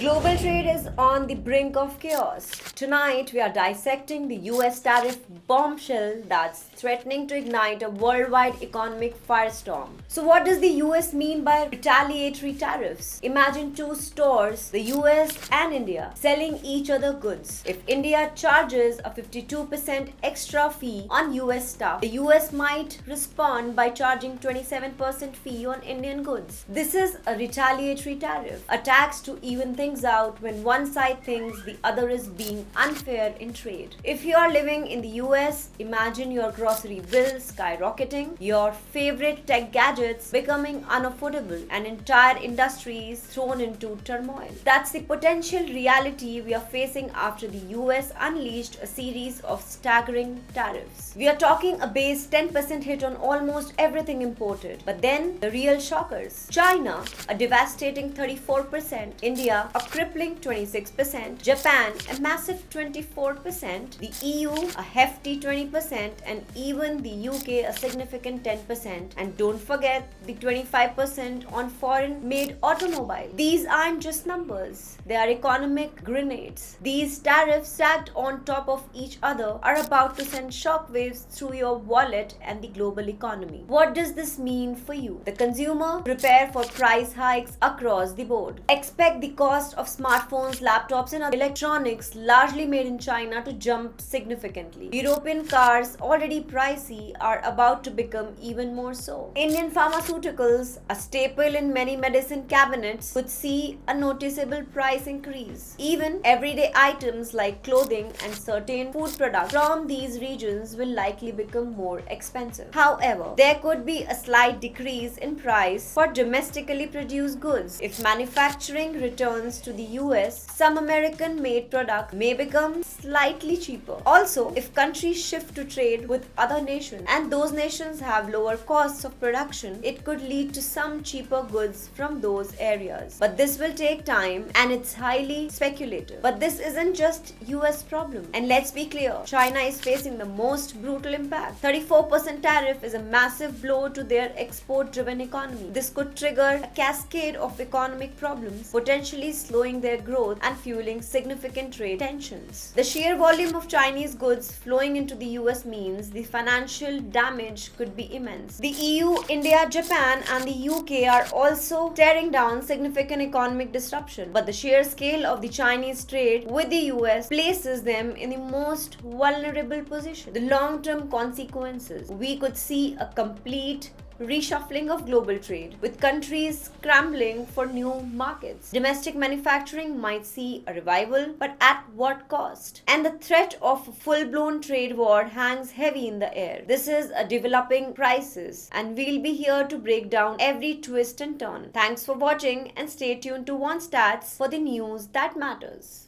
Global trade is on the brink of chaos. Tonight, we are dissecting the US tariff bombshell that's threatening to ignite a worldwide economic firestorm. So, what does the US mean by retaliatory tariffs? Imagine two stores, the US and India, selling each other goods. If India charges a 52% extra fee on US stuff, the US might respond by charging 27% fee on Indian goods. This is a retaliatory tariff, a tax to even things out when one side thinks the other is being unfair in trade. If you are living in the US, imagine your grocery bills skyrocketing, your favorite tech gadgets becoming unaffordable, and entire industries thrown into turmoil. That's the potential reality we are facing after the US unleashed a series of staggering tariffs. We are talking a base 10% hit on almost everything imported. But then the real shockers. China, a devastating 34%, India, a crippling 26%, Japan a massive 24%, the EU a hefty 20%, and even the UK a significant 10%. And don't forget the 25% on foreign made automobile. These aren't just numbers, they are economic grenades. These tariffs stacked on top of each other are about to send shockwaves through your wallet and the global economy. What does this mean for you? The consumer, prepare for price hikes across the board. Expect the cost of smartphones, laptops, and other electronics largely made in China to jump significantly. European cars, already pricey, are about to become even more so. Indian pharmaceuticals, a staple in many medicine cabinets, could see a noticeable price increase. Even everyday items like clothing and certain food products from these regions will likely become more expensive. However, there could be a slight decrease in price for domestically produced goods. If manufacturing returns to the US, some American made products may become slightly cheaper. Also, if countries shift to trade with other nations and those nations have lower costs of production, it could lead to some cheaper goods from those areas. But this will take time and it's highly speculative. But this isn't just US problem. And let's be clear, China is facing the most brutal impact. 34% tariff is a massive blow to their export-driven economy. This could trigger a cascade of economic problems, potentially slowing their growth and fueling significant trade tensions. The sheer volume of Chinese goods flowing into the US means the financial damage could be immense. The EU, India, Japan, and the UK are also tearing down significant economic disruption, but the sheer scale of the Chinese trade with the US places them in the most vulnerable position. The long-term consequences, we could see a complete reshuffling of global trade, with countries scrambling for new markets. Domestic manufacturing might see a revival, but at what cost? And the threat of a full-blown trade war hangs heavy in the air. This is a developing crisis, and we'll be here to break down every twist and turn. Thanks for watching, and stay tuned to One Stats for the news that matters.